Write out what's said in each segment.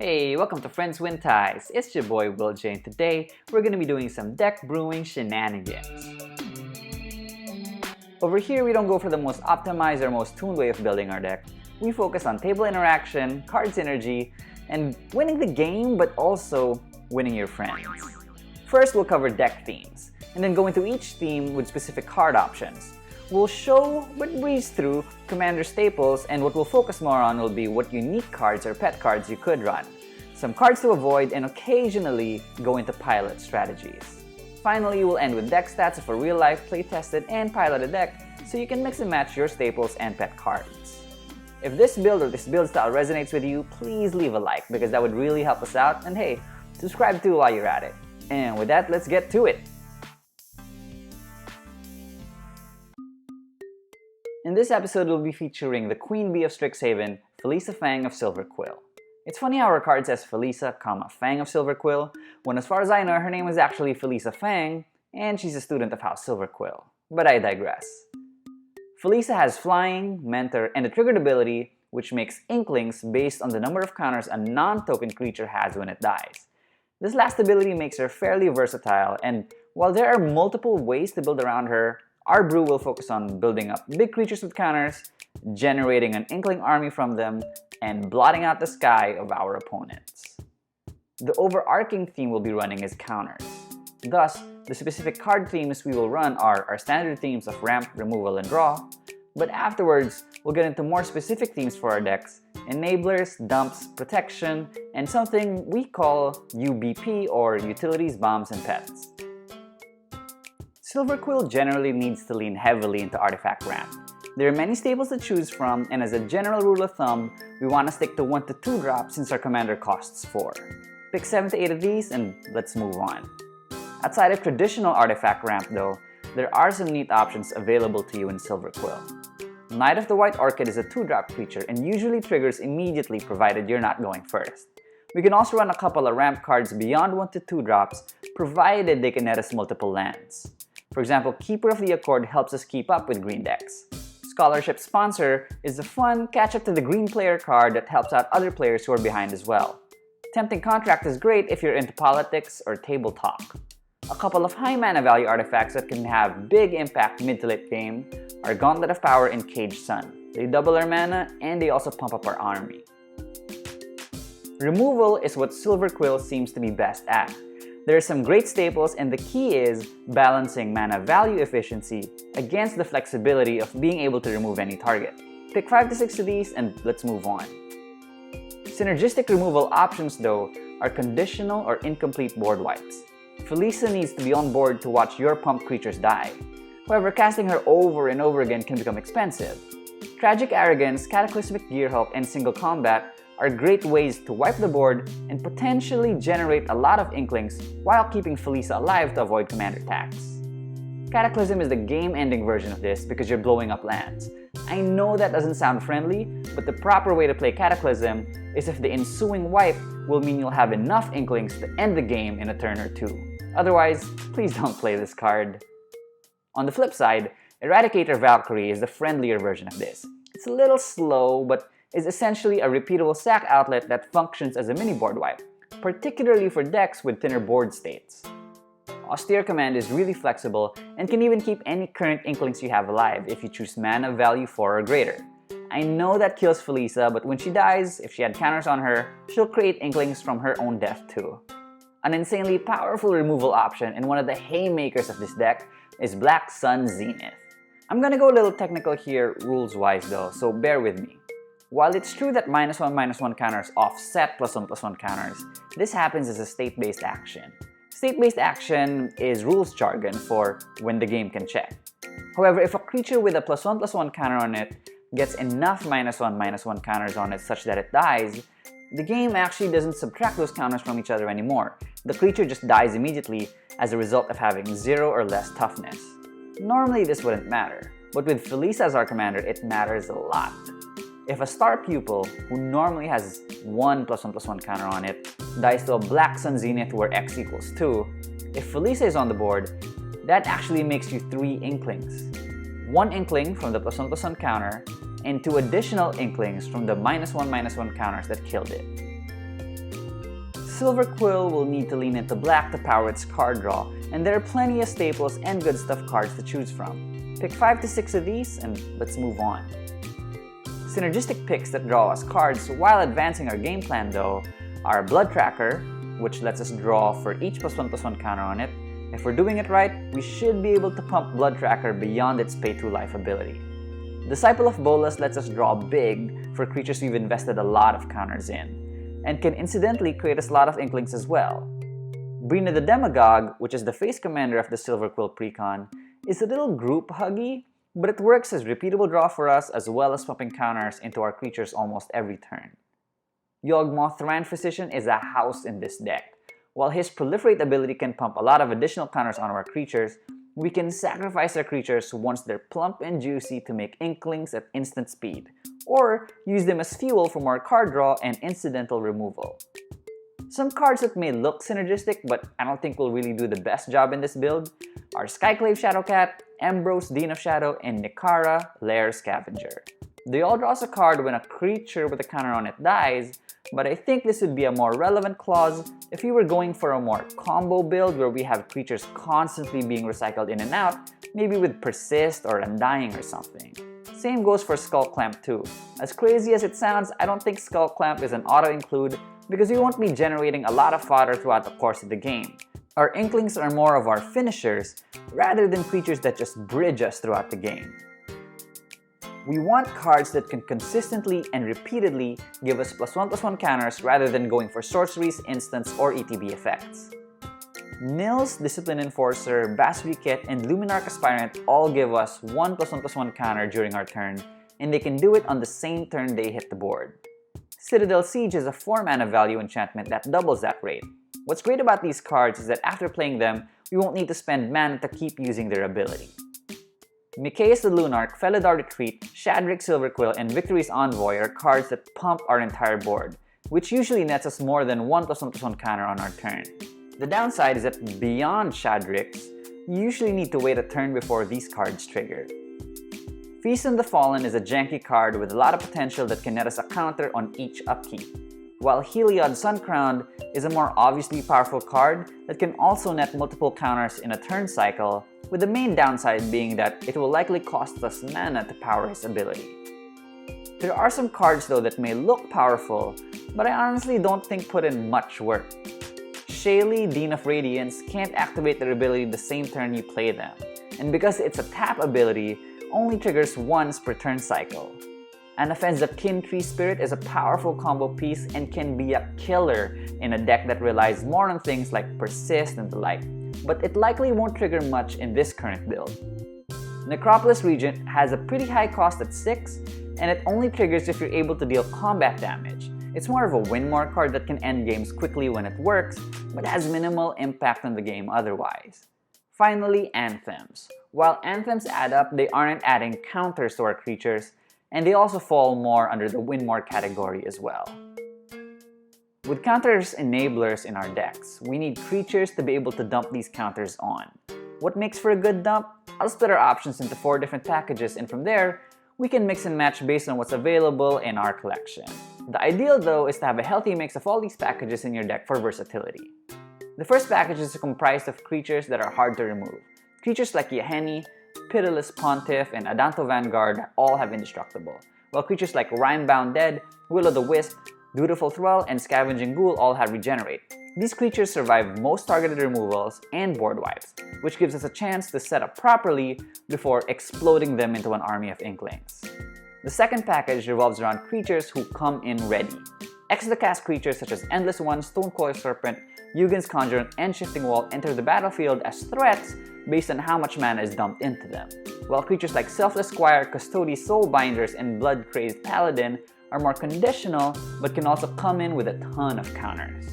Hey, welcome to Friends Win Ties. It's your boy WillJ, and today we're going to be doing some deck brewing shenanigans. Over here, we don't go for the most optimized or most tuned way of building our deck. We focus on table interaction, card synergy, and winning the game, but also winning your friends. First, we'll cover deck themes, and then go into each theme with specific card options. We'll show but breeze through commander staples, and what we'll focus more on will be what unique cards or pet cards you could run, some cards to avoid, and occasionally go into pilot strategies. Finally, we'll end with deck stats of a real-life play-tested and piloted deck so you can mix and match your staples and pet cards. If this build or this build style resonates with you, please leave a like because that would really help us out, and hey, subscribe too while you're at it. And with that, let's get to it! In this episode, we'll be featuring the Queen Bee of Strixhaven, Felisa Fang of Silverquill. It's funny how our card says Felisa, Fang of Silverquill, when as far as I know, her name is actually Felisa Fang, and she's a student of House Silverquill. But I digress. Felisa has Flying, Mentor, and a triggered ability which makes Inklings based on the number of counters a non-token creature has when it dies. This last ability makes her fairly versatile, and while there are multiple ways to build around her, our brew will focus on building up big creatures with counters, generating an Inkling army from them, and blotting out the sky of our opponents. The overarching theme we'll be running is counters. Thus, the specific card themes we will run are our standard themes of ramp, removal, and draw, but afterwards, we'll get into more specific themes for our decks, enablers, dumps, protection, and something we call UBP or utilities, bombs, and pets. Silverquill generally needs to lean heavily into artifact ramp. There are many staples to choose from, and as a general rule of thumb, we want to stick to 1 to 2 drops since our commander costs 4. Pick 7 to 8 of these and let's move on. Outside of traditional artifact ramp though, there are some neat options available to you in Silverquill. Knight of the White Orchid is a 2-drop creature and usually triggers immediately provided you're not going first. We can also run a couple of ramp cards beyond 1 to 2 drops provided they can net us multiple lands. For example, Keeper of the Accord helps us keep up with green decks. Scholarship Sponsor is a fun catch-up to the green player card that helps out other players who are behind as well. Tempting Contract is great if you're into politics or table talk. A couple of high mana value artifacts that can have big impact mid to late game are Gauntlet of Power and Caged Sun. They double our mana and they also pump up our army. Removal is what Silverquill seems to be best at. There are some great staples, and the key is balancing mana value efficiency against the flexibility of being able to remove any target. Pick 5 to 6 of these and let's move on. Synergistic removal options though are conditional or incomplete board wipes. Felisa needs to be on board to watch your pumped creatures die. However, casting her over and over again can become expensive. Tragic Arrogance, Cataclysmic Gearhulk, and Single Combat are great ways to wipe the board and potentially generate a lot of Inklings while keeping Felisa alive to avoid commander attacks. Cataclysm is the game-ending version of this because you're blowing up lands. I know that doesn't sound friendly, but the proper way to play Cataclysm is if the ensuing wipe will mean you'll have enough Inklings to end the game in a turn or 2. Otherwise, please don't play this card. On the flip side, Eradicator Valkyrie is the friendlier version of this. It's a little slow, but is essentially a repeatable sack outlet that functions as a mini board wipe, particularly for decks with thinner board states. Austere Command is really flexible and can even keep any current Inklings you have alive if you choose mana value 4 or greater. I know that kills Felisa, but when she dies, if she had counters on her, she'll create Inklings from her own death too. An insanely powerful removal option and one of the haymakers of this deck is Black Sun Zenith. I'm gonna go a little technical here rules-wise though, so bear with me. While it's true that -1/-1 counters offset +1/+1 counters, this happens as a state-based action. State-based action is rules jargon for when the game can check. However, if a creature with a +1/+1 counter on it gets enough -1/-1 counters on it such that it dies, the game actually doesn't subtract those counters from each other anymore. The creature just dies immediately as a result of having 0 or less toughness. Normally this wouldn't matter, but with Felisa as our commander, it matters a lot. If a star pupil, who normally has 1 +1/+1 counter on it, dies to a Black Sun Zenith where X equals 2, if Felisa is on the board, that actually makes you 3 Inklings. 1 Inkling from the +1/+1 counter, and 2 additional Inklings from the -1/-1 counters that killed it. Silverquill will need to lean into black to power its card draw, and there are plenty of staples and good stuff cards to choose from. Pick 5 to 6 of these and let's move on. Synergistic picks that draw us cards while advancing our game plan though are Blood Tracker, which lets us draw for each +1/+1 counter on it. If we're doing it right, we should be able to pump Blood Tracker beyond its pay-to-life ability. Disciple of Bolas lets us draw big for creatures we've invested a lot of counters in, and can incidentally create a slot of Inklings as well. Brina the Demagogue, which is the face commander of the Silverquill precon, is a little group huggy, but it works as repeatable draw for us as well as pumping counters into our creatures almost every turn. Yawgmoth Thran Physician is a house in this deck. While his Proliferate ability can pump a lot of additional counters on our creatures, we can sacrifice our creatures once they're plump and juicy to make Inklings at instant speed, or use them as fuel for more card draw and incidental removal. Some cards that may look synergistic but I don't think will really do the best job in this build are Skyclave Shadowcat, Embrose Dean of Shadow, and Nikara Lair Scavenger. They all draw us a card when a creature with a counter on it dies, but I think this would be a more relevant clause if we were going for a more combo build where we have creatures constantly being recycled in and out, maybe with Persist or Undying or something. Same goes for Skull Clamp too. As crazy as it sounds, I don't think Skull Clamp is an auto-include because we won't be generating a lot of fodder throughout the course of the game. Our Inklings are more of our finishers rather than creatures that just bridge us throughout the game. We want cards that can consistently and repeatedly give us +1/+1 counters rather than going for sorceries, instants, or ETB effects. Nils, Discipline Enforcer, Basri Kit, and Luminarch Aspirant all give us one +1/+1 counter during our turn, and they can do it on the same turn they hit the board. Citadel Siege is a 4-mana value enchantment that doubles that rate. What's great about these cards is that after playing them, we won't need to spend mana to keep using their ability. Mikaeus the Lunarch, Felidar Retreat, Shadrick Silverquill, and Victory's Envoy are cards that pump our entire board, which usually nets us more than one +1/+1 counter on our turn. The downside is that beyond Shadrick's, you usually need to wait a turn before these cards trigger. Feast on the Fallen is a janky card with a lot of potential that can net us a counter on each upkeep, while Heliod Suncrowned is a more obviously powerful card that can also net multiple counters in a turn cycle, with the main downside being that it will likely cost us mana to power his ability. There are some cards though that may look powerful, but I honestly don't think put in much work. Shaylee, Dean of Radiance, can't activate their ability the same turn you play them, and because it's a tap ability, only triggers once per turn cycle. Anafen's Kin Tree Spirit is a powerful combo piece and can be a killer in a deck that relies more on things like Persist and the like, but it likely won't trigger much in this current build. Necropolis Regent has a pretty high cost at 6, and it only triggers if you're able to deal combat damage. It's more of a win more card that can end games quickly when it works, but has minimal impact on the game otherwise. Finally, Anthems. While Anthems add up, they aren't adding counters to our creatures, and they also fall more under the win more category as well. With counters enablers in our decks, we need creatures to be able to dump these counters on. What makes for a good dump? I'll split our options into 4 different packages, and from there, we can mix and match based on what's available in our collection. The ideal though is to have a healthy mix of all these packages in your deck for versatility. The first package is comprised of creatures that are hard to remove. Creatures like Yahenni, Pitiless Pontiff, and Adanto Vanguard all have Indestructible, while creatures like Rhyme-Bound Dead, Will-O-the-Wisp, Dutiful Thrall, and Scavenging Ghoul all have Regenerate. These creatures survive most targeted removals and board wipes, which gives us a chance to set up properly before exploding them into an army of Inklings. The second package revolves around creatures who come in ready. Extra-cast creatures such as Endless One, Stonecoil Serpent, Yugen's Conjurant, and Shifting Wall enter the battlefield as threats based on how much mana is dumped into them, while creatures like Selfless Squire, Custody, Soulbinders, and Blood-Crazed Paladin are more conditional but can also come in with a ton of counters.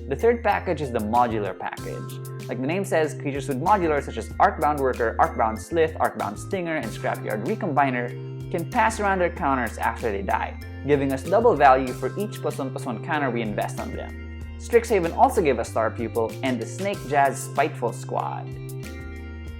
The third package is the Modular package. Like the name says, creatures with Modular such as Arcbound Worker, Arcbound Slith, Arcbound Stinger, and Scrapyard Recombiner can pass around their counters after they die, giving us double value for each +1/+1 counter we invest on them. Strixhaven also gave us Star Pupil and the Snake Jazz Spiteful Squad.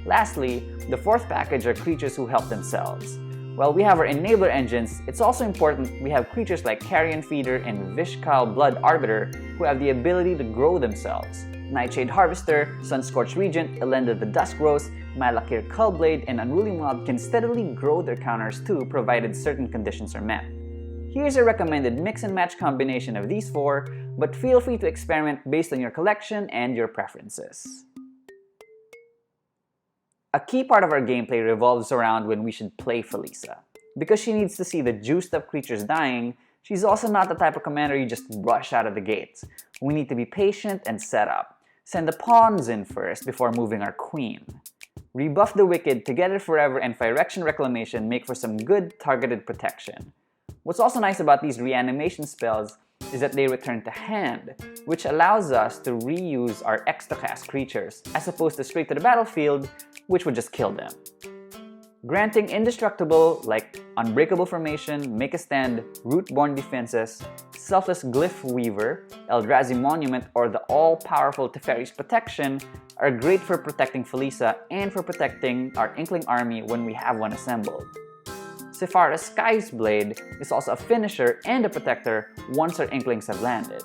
Lastly, the fourth package are creatures who help themselves. While we have our enabler engines, it's also important we have creatures like Carrion Feeder and Vishkal Blood Arbiter who have the ability to grow themselves. Nightshade Harvester, Sunscorched Regent, Elenda the Dusk Rose, Malakir Cullblade, and Unruly Mob can steadily grow their counters too, provided certain conditions are met. Here's a recommended mix and match combination of these four, but feel free to experiment based on your collection and your preferences. A key part of our gameplay revolves around when we should play Felisa. Because she needs to see the juiced up creatures dying, she's also not the type of commander you just rush out of the gates. We need to be patient and set up. Send the pawns in first before moving our queen. Rebuff the Wicked, Together Forever, and Phyrexian Reclamation make for some good targeted protection. What's also nice about these reanimation spells is that they return to hand, which allows us to reuse our extra cast creatures, as opposed to straight to the battlefield, which would just kill them. Granting indestructible like Unbreakable Formation, Make a Stand, Rootborn Defenses, Selfless Glyph Weaver, Eldrazi Monument, or the all-powerful Teferi's Protection are great for protecting Felisa and for protecting our Inkling army when we have one assembled. Sephara's Sky's Blade is also a finisher and a protector once our Inklings have landed.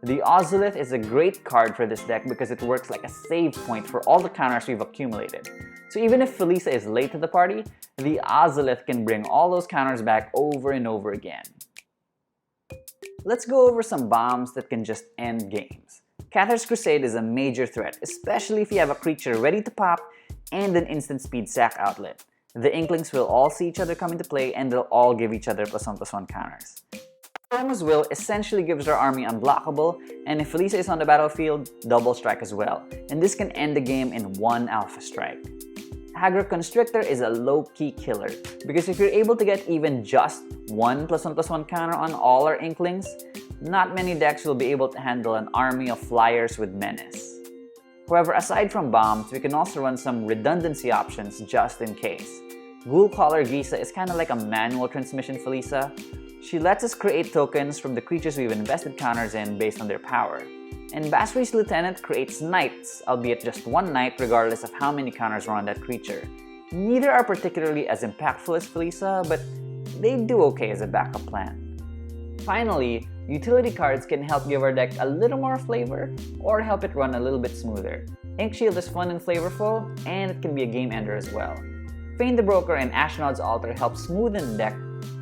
The Ozolith is a great card for this deck because it works like a save point for all the counters we've accumulated. So even if Felisa is late to the party, the Ozolith can bring all those counters back over and over again. Let's go over some bombs that can just end games. Cathar's Crusade is a major threat, especially if you have a creature ready to pop and an instant speed sack outlet. The Inklings will all see each other come into play and they'll all give each other +1/+1 counters. Karma's Will essentially gives our army unblockable, and if Felisa is on the battlefield, double strike as well, and this can end the game in one alpha strike. Hagra Constrictor is a low-key killer, because if you're able to get even just one +1/+1 counter on all our Inklings, not many decks will be able to handle an army of flyers with Menace. However, aside from bombs, we can also run some redundancy options just in case. Ghoulcaller Gisa is kinda like a manual transmission Felisa. She lets us create tokens from the creatures we've invested counters in based on their power. And Basri's Lieutenant creates knights, albeit just one knight regardless of how many counters are on that creature. Neither are particularly as impactful as Felisa, but they do okay as a backup plan. Finally, utility cards can help give our deck a little more flavor or help it run a little bit smoother. Inkshield is fun and flavorful, and it can be a game ender as well. Fane the Broker and Ashnod's Altar help smoothen the deck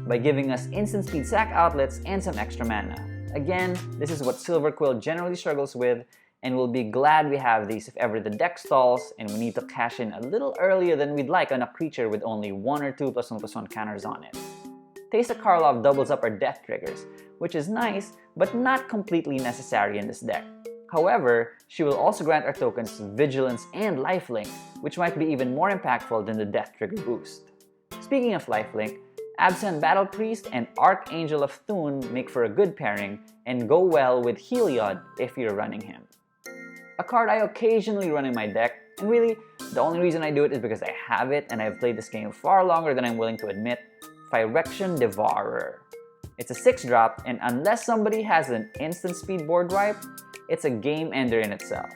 by giving us instant speed sack outlets and some extra mana. Again, this is what Silverquill generally struggles with, and we'll be glad we have these if ever the deck stalls and we need to cash in a little earlier than we'd like on a creature with only 1 or 2 +1/+1 counters on it. Teysa Karlov doubles up our death triggers, which is nice, but not completely necessary in this deck. However, she will also grant our tokens Vigilance and Lifelink, which might be even more impactful than the death trigger boost. Speaking of Lifelink, Absent Battle Priest and Archangel of Thune make for a good pairing and go well with Heliod if you're running him. A card I occasionally run in my deck, and really, the only reason I do it is because I have it and I've played this game far longer than I'm willing to admit, Phyrexian Devourer. It's a 6-drop, and unless somebody has an instant speed board wipe, it's a game ender in itself.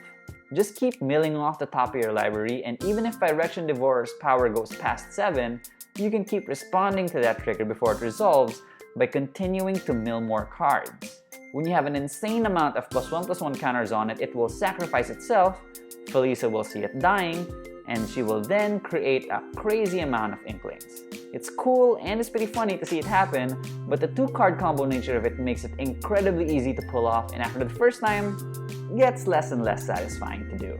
Just keep milling off the top of your library, and even if Phyrexian Devourer's power goes past 7, you can keep responding to that trigger before it resolves by continuing to mill more cards. When you have an insane amount of +1/+1 counters on it, it will sacrifice itself, Felisa will see it dying, and she will then create a crazy amount of Inklings. It's cool and it's pretty funny to see it happen, but the 2-card combo nature of it makes it incredibly easy to pull off, and after the first time, gets less and less satisfying to do.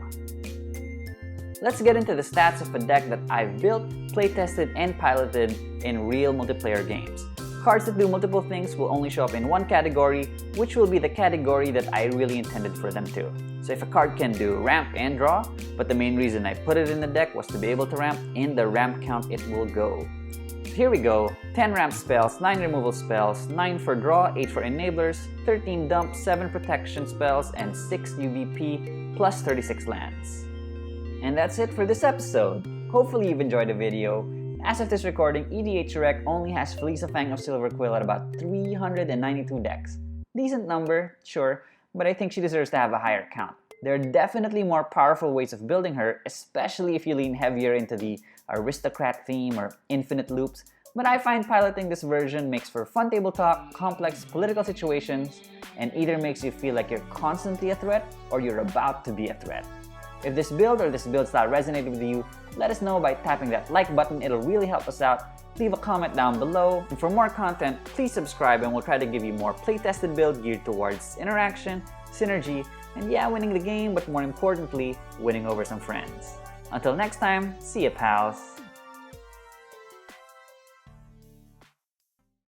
Let's get into the stats of a deck that I've built, playtested, and piloted in real multiplayer games. Cards that do multiple things will only show up in one category, which will be the category that I really intended for them to. So if a card can do ramp and draw, but the main reason I put it in the deck was to be able to ramp in the ramp count it will go. Here we go, 10 ramp spells, 9 removal spells, 9 for draw, 8 for enablers, 13 dump, 7 protection spells, and 6 UVP, plus 36 lands. And that's it for this episode. Hopefully you've enjoyed the video. As of this recording, EDH Rec only has Felisa Fang of Silverquill at about 392 decks. Decent number, sure, but I think she deserves to have a higher count. There are definitely more powerful ways of building her, especially if you lean heavier into the aristocrat theme or infinite loops, But I find piloting this version makes for fun table talk, complex political situations, and either makes you feel like you're constantly a threat or you're about to be a threat. If this build or this build style resonated with you, let us know by tapping that like button. It'll really help us out. Leave a comment down below. And for more content, please subscribe and we'll try to give you more playtested build geared towards interaction, synergy, and yeah, winning the game, but more importantly, winning over some friends. Until next time, see ya pals!